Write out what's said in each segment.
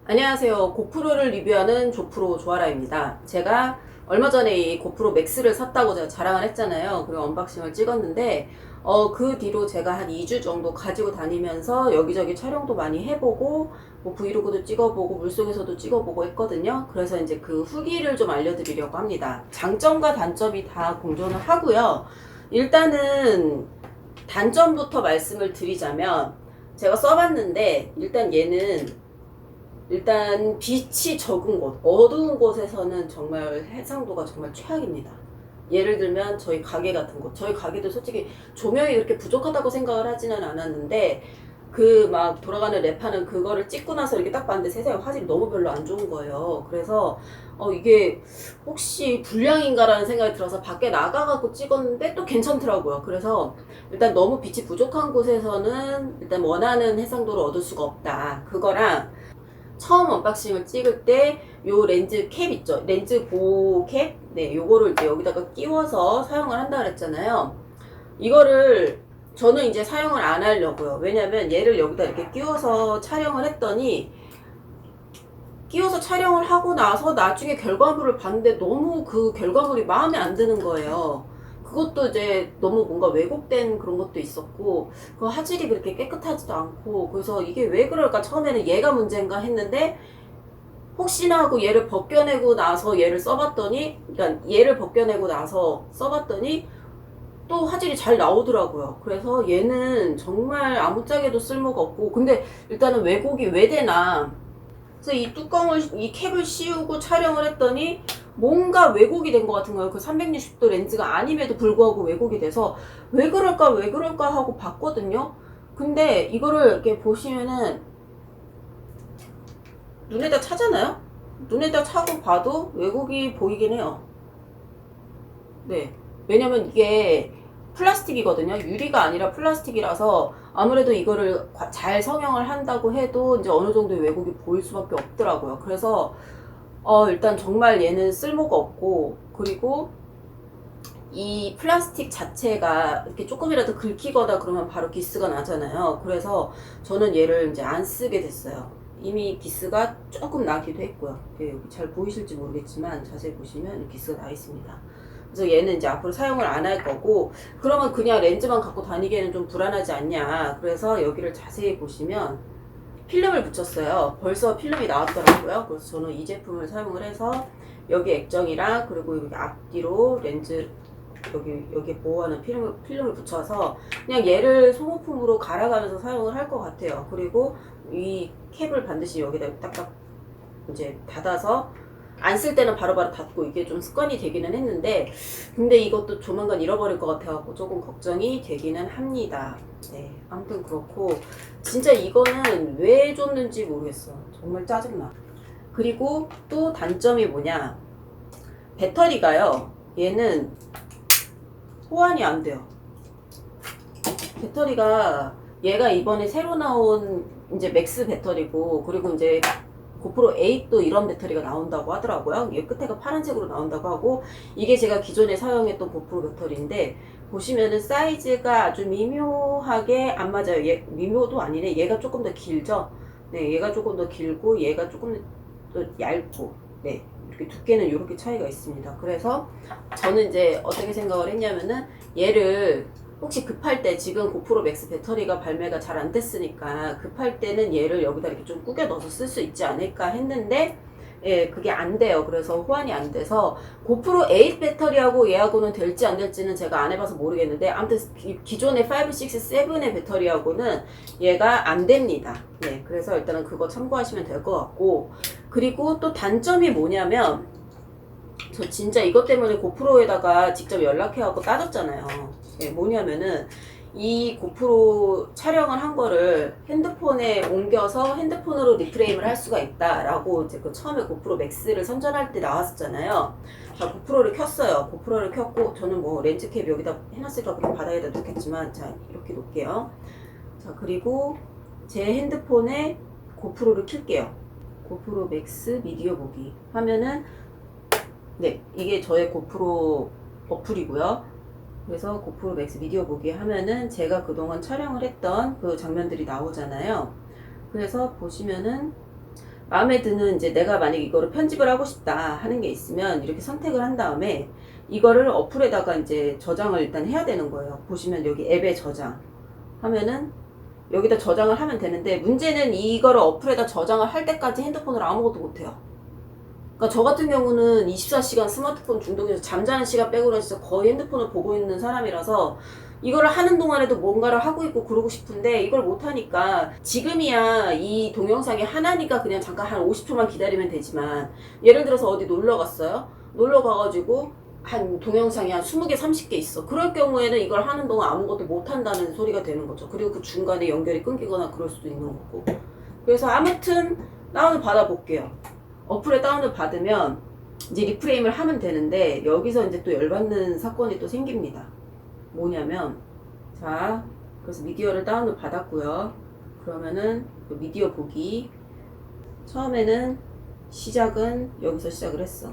안녕하세요. 고프로를 리뷰하는 조프로 조아라입니다. 제가 얼마 전에 이 고프로 맥스를 샀다고 제가 자랑을 했잖아요. 그리고 언박싱을 찍었는데 그 뒤로 제가 한 2주 정도 가지고 다니면서 여기저기 촬영도 많이 해보고 뭐 브이로그도 찍어보고 물속에서도 찍어보고 했거든요. 그래서 이제 그 후기를 좀 알려드리려고 합니다. 장점과 단점이 다 공존을 하고요. 일단은 단점부터 말씀을 드리자면 제가 써봤는데 일단 빛이 적은 곳, 어두운 곳에서는 정말 해상도가 정말 최악입니다. 예를 들면 저희 가게 같은 곳, 저희 가게도 솔직히 조명이 그렇게 부족하다고 생각을 하지는 않았는데 그 막 돌아가는 랩하는 그거를 찍고 나서 이렇게 딱 봤는데 세상에 화질이 너무 별로 안 좋은 거예요. 그래서 이게 혹시 불량인가라는 생각이 들어서 밖에 나가갖고 찍었는데 또 괜찮더라고요. 그래서 일단 너무 빛이 부족한 곳에서는 일단 원하는 해상도를 얻을 수가 없다. 그거랑 처음 언박싱을 찍을 때 요 렌즈 캡 있죠? 렌즈 보호 캡? 네, 요거를 이제 여기다가 끼워서 사용을 한다 그랬잖아요. 이거를 저는 이제 사용을 안 하려고요. 왜냐면 얘를 여기다 이렇게 끼워서 촬영을 했더니 끼워서 촬영을 하고 나서 나중에 결과물을 봤는데 너무 그 결과물이 마음에 안 드는 거예요. 그것도 이제 너무 뭔가 왜곡된 그런 것도 있었고 그 화질이 그렇게 깨끗하지도 않고 그래서 이게 왜 그럴까 처음에는 얘가 문제인가 했는데 혹시나 하고 얘를 벗겨내고 나서 얘를 써봤더니 그러니까 얘를 벗겨내고 나서 써봤더니 또 화질이 잘 나오더라고요. 그래서 얘는 정말 아무짝에도 쓸모가 없고 근데 일단은 왜곡이 왜 되나 그래서 이 뚜껑을 이 캡을 씌우고 촬영을 했더니 뭔가 왜곡이 된 것 같은 거예요. 그 360도 렌즈가 아님에도 불구하고 왜곡이 돼서 왜 그럴까 하고 봤거든요. 근데 이거를 이렇게 보시면은 눈에다 차잖아요. 눈에다 차고 봐도 왜곡이 보이긴 해요. 네. 왜냐면 이게 플라스틱이거든요. 유리가 아니라 플라스틱이라서 아무래도 이거를 잘 성형을 한다고 해도 이제 어느 정도의 왜곡이 보일 수밖에 없더라고요. 그래서 일단 정말 얘는 쓸모가 없고 그리고 이 플라스틱 자체가 이렇게 조금이라도 긁히거나 그러면 바로 기스가 나잖아요. 그래서 저는 얘를 이제 안 쓰게 됐어요. 이미 기스가 조금 나기도 했고요. 네, 여기 잘 보이실지 모르겠지만 자세히 보시면 기스가 나 있습니다. 그래서 얘는 이제 앞으로 사용을 안 할 거고 그러면 그냥 렌즈만 갖고 다니기에는 좀 불안하지 않냐. 그래서 여기를 자세히 보시면 필름을 붙였어요. 벌써 필름이 나왔더라고요. 그래서 저는 이 제품을 사용을 해서 여기 액정이랑 그리고 여기 앞뒤로 렌즈 여기 보호하는 필름을 붙여서 그냥 얘를 소모품으로 갈아가면서 사용을 할 것 같아요. 그리고 이 캡을 반드시 여기다 딱딱 이제 닫아서 안 쓸 때는 바로바로 닫고 이게 좀 습관이 되기는 했는데 근데 이것도 조만간 잃어버릴 것 같아갖고 조금 걱정이 되기는 합니다. 네, 아무튼 그렇고 진짜 이거는 왜 줬는지 모르겠어. 정말 짜증나. 그리고 또 단점이 뭐냐, 배터리가요 얘는 호환이 안 돼요. 배터리가 얘가 이번에 새로 나온 이제 맥스 배터리고 그리고 이제 고프로 8도 이런 배터리가 나온다고 하더라고요. 이게 끝에가 파란색으로 나온다고 하고 이게 제가 기존에 사용했던 고프로 배터리인데 보시면은 사이즈가 아주 미묘하게 안 맞아요. 얘 미묘도 아니네. 얘가 조금 더 길죠. 네, 얘가 조금 더 길고 얘가 조금 더 얇고 네, 이렇게 두께는 이렇게 차이가 있습니다. 그래서 저는 이제 어떻게 생각을 했냐면은 얘를 혹시 급할 때 지금 고프로 맥스 배터리가 발매가 잘 안 됐으니까 급할 때는 얘를 여기다 이렇게 좀 꾸겨 넣어서 쓸 수 있지 않을까 했는데 예, 그게 안 돼요. 그래서 호환이 안 돼서 고프로 8 배터리하고 얘하고는 될지 안 될지는 제가 안 해봐서 모르겠는데 아무튼 기존의 5, 6, 7의 배터리하고는 얘가 안 됩니다. 네, 그래서 일단은 그거 참고하시면 될 것 같고 그리고 또 단점이 뭐냐면 저 진짜 이것 때문에 고프로에다가 직접 연락해갖고 따졌잖아요. 네, 뭐냐면은 이 고프로 촬영을 한 거를 핸드폰에 옮겨서 핸드폰으로 리프레임을 할 수가 있다라고 이제 그 처음에 고프로 맥스를 선전할 때 나왔었잖아요. 자, 고프로를 켰어요. 고프로를 켰고 저는 뭐 렌즈캡 여기다 해놨을까 그냥 바닥에다 놓겠지만 자, 이렇게 놓을게요. 자, 그리고 제 핸드폰에 고프로를 킬게요. 고프로 맥스 미디어 보기 하면은 네, 이게 저의 고프로 어플이고요. 그래서 고프로 맥스 미디어 보기 하면은 제가 그동안 촬영을 했던 그 장면들이 나오잖아요. 그래서 보시면은 마음에 드는 이제 내가 만약에 이거를 편집을 하고 싶다 하는 게 있으면 이렇게 선택을 한 다음에 이거를 어플에다가 이제 저장을 일단 해야 되는 거예요. 보시면 여기 앱에 저장 하면은 여기다 저장을 하면 되는데, 문제는 이거를 어플에다 저장을 할 때까지 핸드폰을 아무것도 못해요. 그러니까 저 같은 경우는 24시간 스마트폰 중독에서 잠자는 시간 빼고는 진짜 거의 핸드폰을 보고 있는 사람이라서 이거를 하는 동안에도 뭔가를 하고 있고 그러고 싶은데 이걸 못하니까, 지금이야 이 동영상이 하나니까 그냥 잠깐 한 50초만 기다리면 되지만, 예를 들어서 어디 놀러 갔어요? 놀러 가가지고 한 동영상이 한 20개, 30개 있어. 그럴 경우에는 이걸 하는 동안 아무것도 못한다는 소리가 되는 거죠. 그리고 그 중간에 연결이 끊기거나 그럴 수도 있는 거고. 그래서 아무튼 다운을 받아 볼게요. 어플에 다운을 받으면 이제 리프레임을 하면 되는데, 여기서 이제 또 열받는 사건이 또 생깁니다. 뭐냐면, 자, 그래서 미디어를 다운을 받았고요. 그러면은 미디어 보기, 처음에는 시작은 여기서 시작을 했어.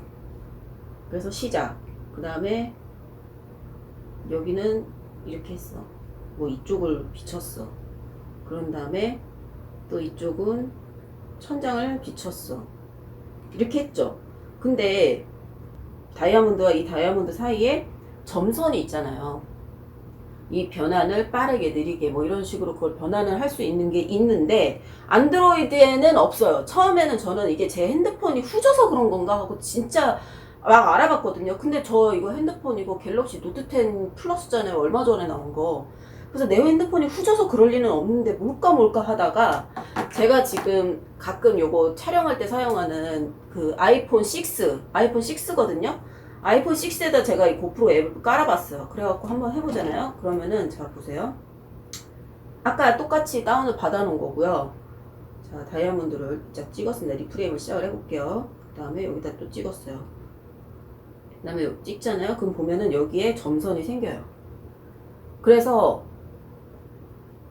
그래서 시작, 그 다음에 여기는 이렇게 했어. 뭐 이쪽을 비췄어. 그런 다음에 또 이쪽은 천장을 비췄어. 이렇게 했죠. 근데 다이아몬드와 이 다이아몬드 사이에 점선이 있잖아요. 이 변환을 빠르게 느리게 뭐 이런 식으로 그걸 변환을 할 수 있는 게 있는데, 안드로이드에는 없어요. 처음에는 저는 이게 제 핸드폰이 후져서 그런 건가 하고 진짜 막 알아봤거든요. 근데 저 이거 핸드폰 이거 갤럭시 노트 10 플러스잖아요. 얼마 전에 나온 거. 그래서 내 핸드폰이 후져서 그럴 리는 없는데 뭘까 하다가, 제가 지금 가끔 요거 촬영할 때 사용하는 그 아이폰 6거든요. 아이폰 6에다 제가 이 고프로 앱을 깔아봤어요. 그래갖고 한번 해보잖아요. 그러면은 자 보세요. 아까 똑같이 다운을 받아놓은 거고요. 자, 다이아몬드를 쫙 찍었습니다. 리프레임을 시작을 해볼게요. 그 다음에 여기다 또 찍었어요. 그 다음에 찍잖아요. 그럼 보면은 여기에 점선이 생겨요. 그래서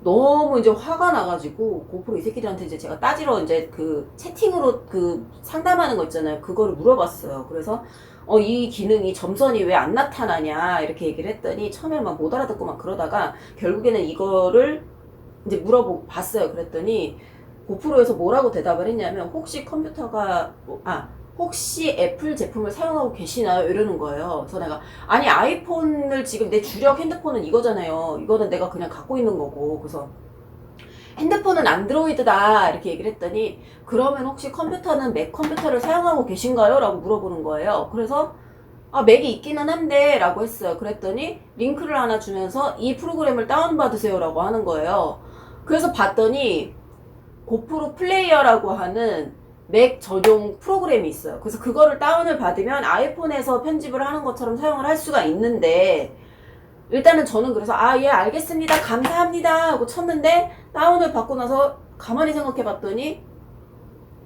너무 이제 화가 나가지고 고프로 이 새끼들한테 이제 제가 따지러 이제 그 채팅으로 그 상담하는 거 있잖아요. 그거를 물어봤어요. 그래서 이 기능이 점선이 왜 안 나타나냐 이렇게 얘기를 했더니 처음에 막 못 알아듣고 막 그러다가 결국에는 이거를 이제 물어보고 봤어요. 그랬더니 고프로에서 뭐라고 대답을 했냐면, 혹시 애플 제품을 사용하고 계시나요? 이러는 거예요. 그래서 내가, 아니 아이폰을 지금 내 주력 핸드폰은 이거잖아요. 이거는 내가 그냥 갖고 있는 거고. 그래서 핸드폰은 안드로이드다 이렇게 얘기를 했더니, 그러면 혹시 컴퓨터는 맥 컴퓨터를 사용하고 계신가요? 라고 물어보는 거예요. 그래서 맥이 있기는 한데 라고 했어요. 그랬더니 링크를 하나 주면서 이 프로그램을 다운받으세요 라고 하는 거예요. 그래서 봤더니 고프로 플레이어라고 하는 맥 전용 프로그램이 있어요. 그래서 그거를 다운을 받으면 아이폰에서 편집을 하는 것처럼 사용을 할 수가 있는데, 일단은 저는 그래서 예 알겠습니다 감사합니다 하고 쳤는데, 다운을 받고 나서 가만히 생각해 봤더니,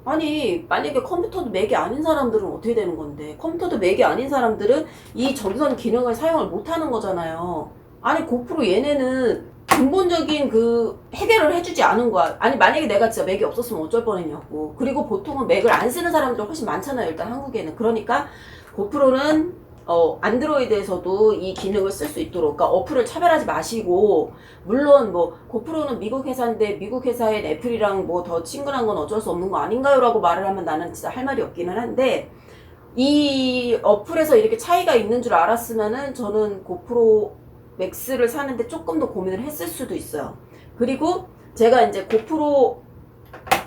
아니 만약에 컴퓨터도 맥이 아닌 사람들은 어떻게 되는 건데, 컴퓨터도 맥이 아닌 사람들은 이 점선 기능을 사용을 못하는 거잖아요. 아니 고프로 얘네는 근본적인 그 해결을 해주지 않은 거야. 아니 만약에 내가 진짜 맥이 없었으면 어쩔 뻔했냐고. 그리고 보통은 맥을 안 쓰는 사람들이 훨씬 많잖아요. 일단 한국에는. 그러니까 고프로는 안드로이드에서도 이 기능을 쓸 수 있도록, 그러니까 어플을 차별하지 마시고, 물론 뭐 고프로는 미국 회사인데 미국 회사의 애플이랑 뭐 더 친근한 건 어쩔 수 없는 거 아닌가요? 라고 말을 하면 나는 진짜 할 말이 없기는 한데, 이 어플에서 이렇게 차이가 있는 줄 알았으면은 저는 고프로 맥스를 사는데 조금 더 고민을 했을 수도 있어요. 그리고 제가 이제 고프로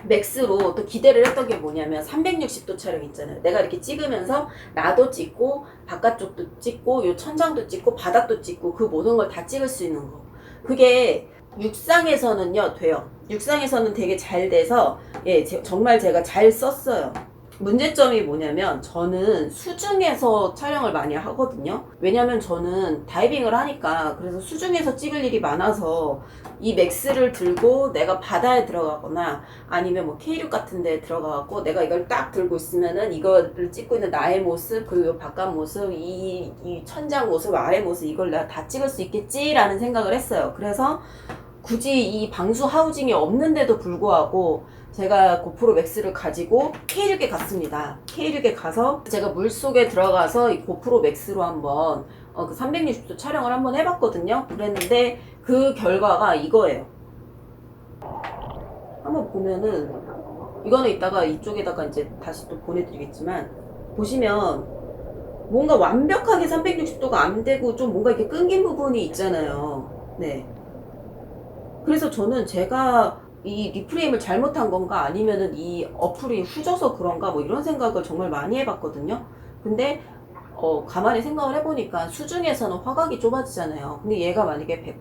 맥스로 또 기대를 했던 게 뭐냐면, 360도 촬영 있잖아요. 내가 이렇게 찍으면서 나도 찍고 바깥쪽도 찍고 요 천장도 찍고 바닥도 찍고 그 모든 걸 다 찍을 수 있는 거. 그게 육상에서는요 돼요. 육상에서는 되게 잘 돼서 정말 제가 잘 썼어요. 문제점이 뭐냐면, 저는 수중에서 촬영을 많이 하거든요. 왜냐면 저는 다이빙을 하니까. 그래서 수중에서 찍을 일이 많아서 이 맥스를 들고 내가 바다에 들어가거나 아니면 뭐 K륙 같은 데 들어가갖고 내가 이걸 딱 들고 있으면은 이거를 찍고 있는 나의 모습, 그리고 바깥 모습, 이 천장 모습, 아래 모습, 이걸 내가 다 찍을 수 있겠지라는 생각을 했어요. 그래서 굳이 이 방수 하우징이 없는데도 불구하고 제가 고프로 맥스를 가지고 K륙에 갔습니다. K륙에 가서 제가 물속에 들어가서 이 고프로 맥스로 한번 그 360도 촬영을 한번 해봤거든요. 그랬는데 그 결과가 이거예요. 한번 보면은 이거는 이따가 이쪽에다가 이제 다시 또 보내드리겠지만, 보시면 뭔가 완벽하게 360도가 안 되고 좀 뭔가 이렇게 끊긴 부분이 있잖아요. 네. 그래서 저는 제가 이 리프레임을 잘못한 건가 아니면은 이 어플이 후져서 그런가 뭐 이런 생각을 정말 많이 해봤거든요. 근데 가만히 생각을 해보니까 수중에서는 화각이 좁아지잖아요. 근데 얘가 만약에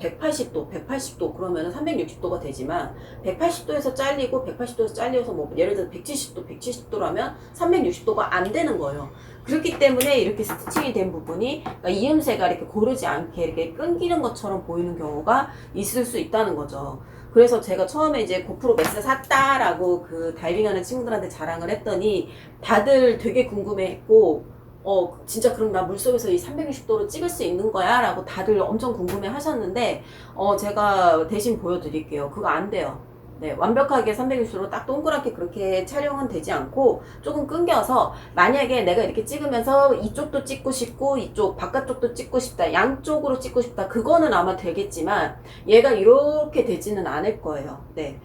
180도 그러면은 360도가 되지만 180도에서 잘리고 180도에서 잘려서 뭐 예를 들어 170도라면 360도가 안 되는 거예요. 그렇기 때문에 이렇게 스티칭이 된 부분이 그러니까 이음새가 이렇게 고르지 않게 이렇게 끊기는 것처럼 보이는 경우가 있을 수 있다는 거죠. 그래서 제가 처음에 이제 고프로 맥스 샀다라고 그 다이빙하는 친구들한테 자랑을 했더니 다들 되게 궁금해했고, 진짜 그럼 나 물속에서 이 360도로 찍을 수 있는 거야? 라고 다들 엄청 궁금해 하셨는데, 제가 대신 보여드릴게요. 그거 안 돼요. 네, 완벽하게 360도로 딱 동그랗게 그렇게 촬영은 되지 않고 조금 끊겨서 만약에 내가 이렇게 찍으면서 이쪽도 찍고 싶고 이쪽 바깥쪽도 찍고 싶다 양쪽으로 찍고 싶다 그거는 아마 되겠지만 얘가 이렇게 되지는 않을 거예요. 네,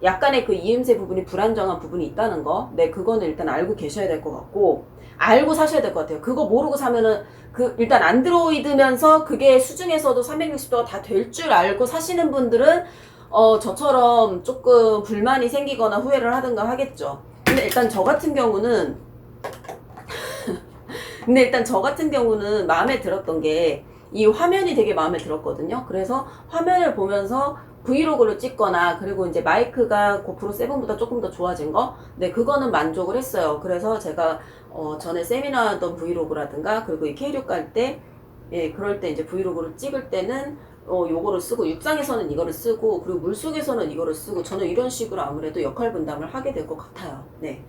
약간의 그 이음새 부분이 불안정한 부분이 있다는 거, 네, 그거는 일단 알고 계셔야 될 것 같고 알고 사셔야 될 것 같아요. 그거 모르고 사면은 일단 안드로이드면서 그게 수중에서도 360도가 다 될 줄 알고 사시는 분들은 저처럼 조금 불만이 생기거나 후회를 하든가 하겠죠. 근데 일단 저 같은 경우는 마음에 들었던 게 이 화면이 되게 마음에 들었거든요. 그래서 화면을 보면서 브이로그를 찍거나 그리고 이제 마이크가 고프로 7보다 조금 더 좋아진 거, 네, 그거는 만족을 했어요. 그래서 제가 전에 세미나 하던 브이로그라든가 그리고 이 K6 갈 때, 예, 그럴 때 이제 브이로그를 찍을 때는 요거를 쓰고 육상에서는 이거를 쓰고 그리고 물속에서는 이거를 쓰고 저는 이런 식으로 아무래도 역할 분담을 하게 될 것 같아요. 네.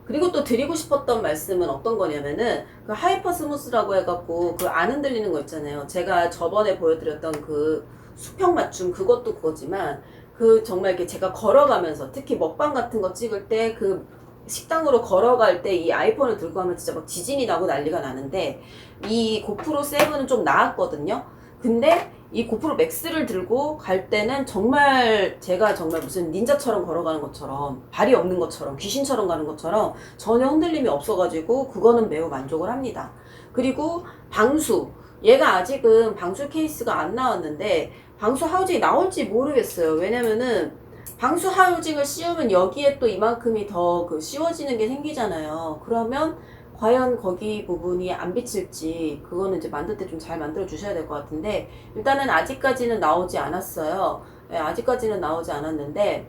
그리고 또 드리고 싶었던 말씀은 어떤 거냐면은 그 하이퍼 스무스라고 해갖고 그 안 흔들리는 거 있잖아요. 제가 저번에 보여드렸던 그 수평 맞춤 그것도 그거지만 그 정말 이렇게 제가 걸어가면서 특히 먹방 같은 거 찍을 때 그 식당으로 걸어갈 때 이 아이폰을 들고 가면 진짜 막 지진이 나고 난리가 나는데 이 고프로 7은 좀 나았거든요. 근데 이 고프로 맥스를 들고 갈 때는 정말 제가 정말 무슨 닌자처럼 걸어가는 것처럼 발이 없는 것처럼 귀신처럼 가는 것처럼 전혀 흔들림이 없어가지고 그거는 매우 만족을 합니다. 그리고 방수, 얘가 아직은 방수 케이스가 안 나왔는데 방수 하우징이 나올지 모르겠어요. 왜냐면은 방수 하우징을 씌우면 여기에 또 이만큼이 더 그 씌워지는 게 생기잖아요. 그러면 과연 거기 부분이 안 비칠지 그거는 이제 만들 때 좀 잘 만들어 주셔야 될 것 같은데 일단은 아직까지는 나오지 않았어요. 네, 아직까지는 나오지 않았는데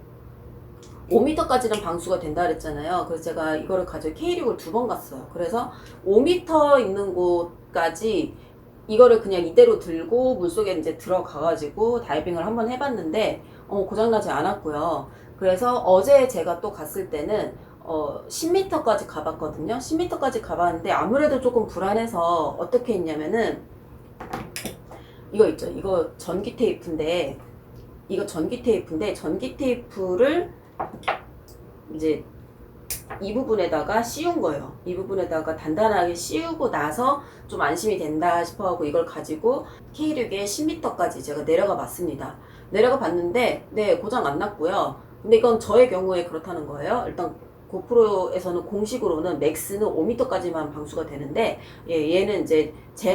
5m까지는 방수가 된다 그랬잖아요. 그래서 제가 이거를 가지고 K6을 2번 갔어요. 그래서 5m 있는 곳까지 이거를 그냥 이대로 들고 물속에 이제 들어가가지고 다이빙을 한번 해봤는데 고장나지 않았고요. 그래서 어제 제가 또 갔을 때는 10m까지 가봤거든요. 10m까지 가봤는데 아무래도 조금 불안해서 어떻게 했냐면은 이거 있죠. 이거 전기 테이프인데 전기 테이프를 이제 이 부분에다가 씌운 거예요. 이 부분에다가 단단하게 씌우고 나서 좀 안심이 된다 싶어갖고 이걸 가지고 K6에 10m까지 제가 내려가 봤습니다. 내려가 봤는데 네, 고장 안 났고요. 근데 이건 저의 경우에 그렇다는 거예요. 일단 고프로에서는 공식으로는 맥스는 5m까지만 방수가 되는데 얘는 이제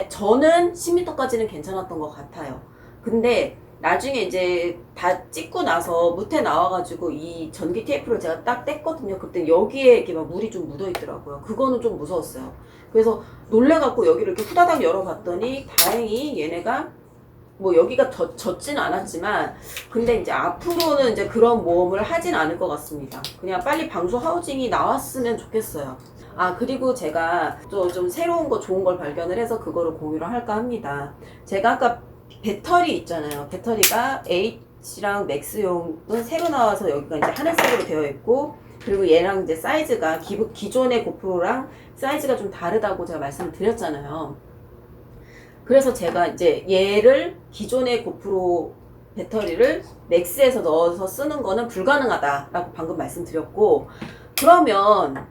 저는 10m까지는 괜찮았던 것 같아요. 근데 나중에 이제 다 찍고 나서 무태 나와가지고 이 전기 테이프를 제가 딱 뗐거든요. 그때 여기에 이렇게 막 물이 좀 묻어 있더라고요. 그거는 좀 무서웠어요. 그래서 놀래갖고 여기를 이렇게 후다닥 열어봤더니 다행히 얘네가 뭐 여기가 젖지는 않았지만 근데 이제 앞으로는 이제 그런 모험을 하진 않을 것 같습니다. 그냥 빨리 방수 하우징이 나왔으면 좋겠어요. 그리고 제가 좀 새로운 거 좋은 걸 발견을 해서 그거를 공유를 할까 합니다. 제가 아까 배터리 있잖아요. 배터리가 H랑 맥스용은 새로 나와서 여기가 이제 하늘색으로 되어 있고 그리고 얘랑 이제 사이즈가 기존의 고프로랑 사이즈가 좀 다르다고 제가 말씀을 드렸잖아요. 그래서 제가 이제 얘를 기존의 고프로 배터리를 맥스에서 넣어서 쓰는 거는 불가능하다라고 방금 말씀드렸고 그러면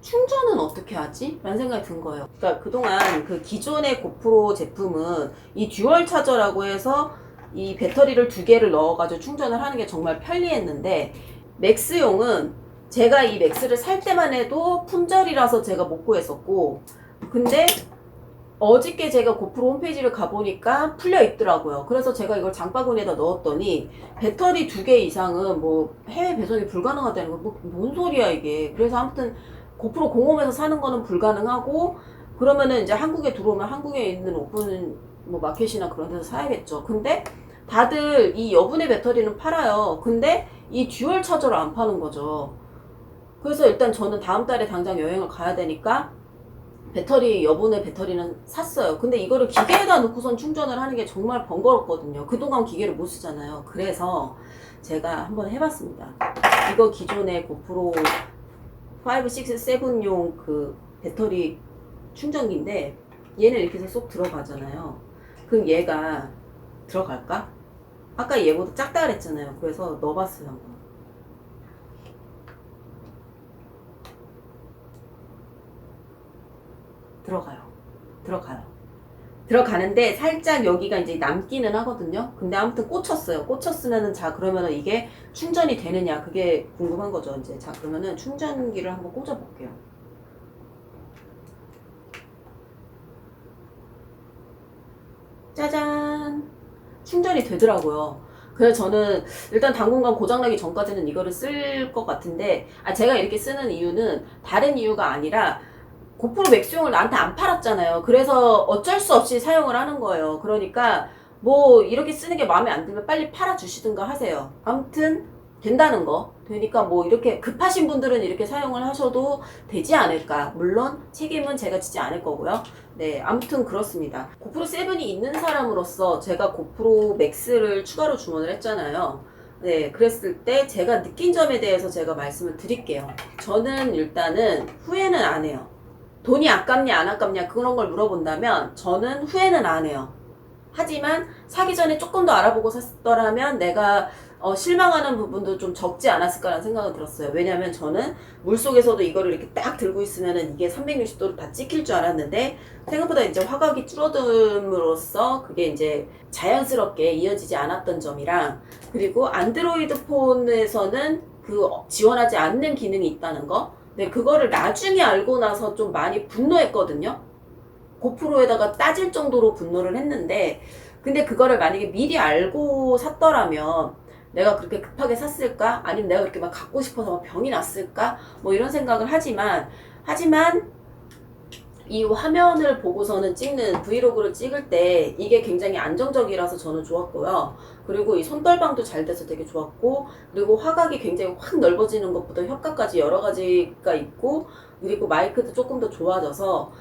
충전은 어떻게 하지? 라는 생각이 든 거예요. 그러니까 그동안 그 기존의 고프로 제품은 이 듀얼 차저라고 해서 이 배터리를 2개를 넣어가지고 충전을 하는 게 정말 편리했는데, 맥스용은 제가 이 맥스를 살 때만 해도 품절이라서 제가 못 구했었고, 근데 어저께 제가 고프로 홈페이지를 가보니까 풀려 있더라고요. 그래서 제가 이걸 장바구니에다 넣었더니 배터리 2개 이상은 뭐 해외 배송이 불가능하다는 거, 뭔 소리야 이게. 그래서 아무튼 고프로 공홈에서 사는 거는 불가능하고, 그러면은 이제 한국에 들어오면 한국에 있는 오픈 뭐 마켓이나 그런 데서 사야겠죠. 근데 다들 이 여분의 배터리는 팔아요. 근데 이 듀얼 차저를 안 파는 거죠. 그래서 일단 저는 다음 달에 당장 여행을 가야 되니까 배터리, 여분의 배터리는 샀어요. 근데 이거를 기계에다 넣고선 충전을 하는 게 정말 번거롭거든요. 그동안 기계를 못 쓰잖아요. 그래서 제가 한번 해봤습니다. 이거 기존의 고프로 5, 6, 7용 그 배터리 충전기인데, 얘는 이렇게 해서 쏙 들어가잖아요. 그럼 얘가 들어갈까? 아까 얘보다 작다 그랬잖아요. 그래서 넣어봤어요, 한번. 들어가요. 들어가는데 살짝 여기가 이제 남기는 하거든요. 근데 아무튼 꽂혔어요. 꽂혔으면은, 자, 그러면은 이게 충전이 되느냐, 그게 궁금한 거죠, 이제. 자, 그러면은 충전기를 한번 꽂아 볼게요. 짜잔! 충전이 되더라고요. 그래서 저는 일단 당분간 고장나기 전까지는 이거를 쓸 것 같은데, 제가 이렇게 쓰는 이유는 다른 이유가 아니라 고프로 맥스용을 나한테 안 팔았잖아요. 그래서 어쩔 수 없이 사용을 하는 거예요. 그러니까 뭐 이렇게 쓰는 게 마음에 안 들면 빨리 팔아주시든가 하세요. 아무튼 된다는 거. 되니까 뭐 이렇게 급하신 분들은 이렇게 사용을 하셔도 되지 않을까. 물론 책임은 제가 지지 않을 거고요. 네, 아무튼 그렇습니다. 고프로 7이 있는 사람으로서 제가 고프로 맥스를 추가로 주문을 했잖아요. 네, 그랬을 때 제가 느낀 점에 대해서 제가 말씀을 드릴게요. 저는 일단은 후회는 안 해요. 돈이 아깝냐 안 아깝냐 그런 걸 물어본다면 저는 후회는 안 해요. 하지만 사기 전에 조금 더 알아보고 샀더라면 내가 실망하는 부분도 좀 적지 않았을까라는 생각이 들었어요. 왜냐면 저는 물속에서도 이거를 이렇게 딱 들고 있으면은 이게 360도로 다 찍힐 줄 알았는데, 생각보다 이제 화각이 줄어듦으로써 그게 이제 자연스럽게 이어지지 않았던 점이랑, 그리고 안드로이드 폰에서는 그 지원하지 않는 기능이 있다는 거. 네, 그거를 나중에 알고 나서 좀 많이 분노했거든요. 고프로에다가 따질 정도로 분노를 했는데, 근데 그거를 만약에 미리 알고 샀더라면 내가 그렇게 급하게 샀을까? 아니면 내가 그렇게 막 갖고 싶어서 막 병이 났을까? 뭐 이런 생각을 하지만 이 화면을 보고서는 찍는 브이로그를 찍을 때 이게 굉장히 안정적이라서 저는 좋았고요. 그리고 이 손떨방도 잘 돼서 되게 좋았고, 그리고 화각이 굉장히 확 넓어지는 것보다 효과까지 여러 가지가 있고, 그리고 마이크도 조금 더 좋아져서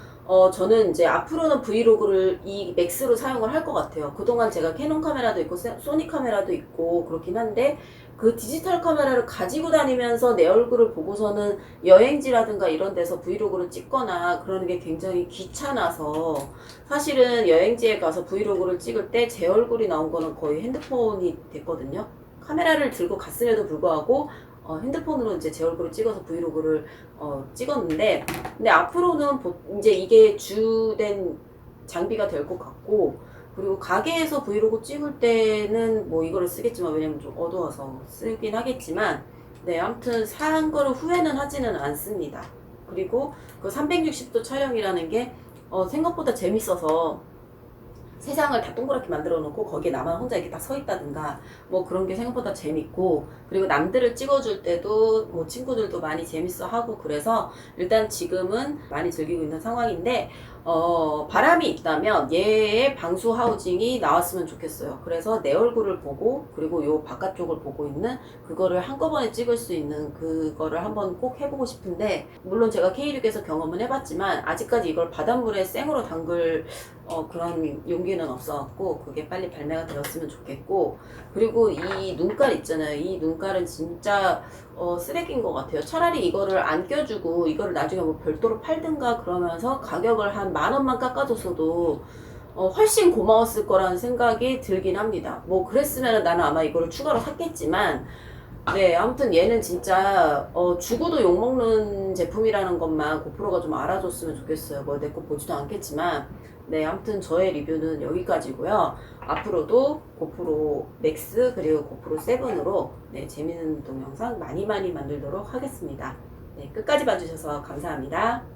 저는 이제 앞으로는 브이로그를 이 맥스로 사용을 할 것 같아요. 그동안 제가 캐논 카메라도 있고 소니 카메라도 있고 그렇긴 한데, 그 디지털 카메라를 가지고 다니면서 내 얼굴을 보고서는 여행지라든가 이런 데서 브이로그를 찍거나 그러는 게 굉장히 귀찮아서, 사실은 여행지에 가서 브이로그를 찍을 때 제 얼굴이 나온 거는 거의 핸드폰이 됐거든요. 카메라를 들고 갔음에도 불구하고 핸드폰으로 이제 제 얼굴을 찍어서 브이로그를 찍었는데, 근데 앞으로는 이제 이게 주된 장비가 될 것 같고, 그리고 가게에서 브이로그 찍을 때는 뭐 이거를 쓰겠지만, 왜냐면 좀 어두워서 쓰긴 하겠지만, 네, 아무튼 산 거를 후회는 하지는 않습니다. 그리고 그 360도 촬영이라는 게 생각보다 재밌어서, 세상을 다 동그랗게 만들어 놓고 거기에 나만 혼자 이렇게 딱 서 있다든가 뭐 그런 게 생각보다 재밌고, 그리고 남들을 찍어줄 때도 뭐 친구들도 많이 재밌어 하고, 그래서 일단 지금은 많이 즐기고 있는 상황인데, 바람이 있다면 얘의 방수 하우징이 나왔으면 좋겠어요. 그래서 내 얼굴을 보고, 그리고 요 바깥쪽을 보고 있는 그거를 한꺼번에 찍을 수 있는 그거를 한번 꼭 해보고 싶은데, 물론 제가 K6에서 경험은 해봤지만 아직까지 이걸 바닷물에 생으로 담글 그런 용기는 없어갖고 그게 빨리 발매가 되었으면 좋겠고, 그리고 이 눈깔 있잖아요. 이 눈깔은 진짜 쓰레기인 것 같아요. 차라리 이거를 안 껴주고 이거를 나중에 뭐 별도로 팔든가 그러면서 가격을 한 10,000원만 깎아줬어도 훨씬 고마웠을 거라는 생각이 들긴 합니다. 뭐 그랬으면 나는 아마 이거를 추가로 샀겠지만, 네, 아무튼 얘는 진짜 주고도 욕먹는 제품이라는 것만 고프로가 좀 알아줬으면 좋겠어요. 뭐 내 거 보지도 않겠지만, 네, 아무튼 저의 리뷰는 여기까지고요. 앞으로도 고프로 맥스 그리고 고프로 7으로 네, 재밌는 동영상 많이 만들도록 하겠습니다. 네, 끝까지 봐주셔서 감사합니다.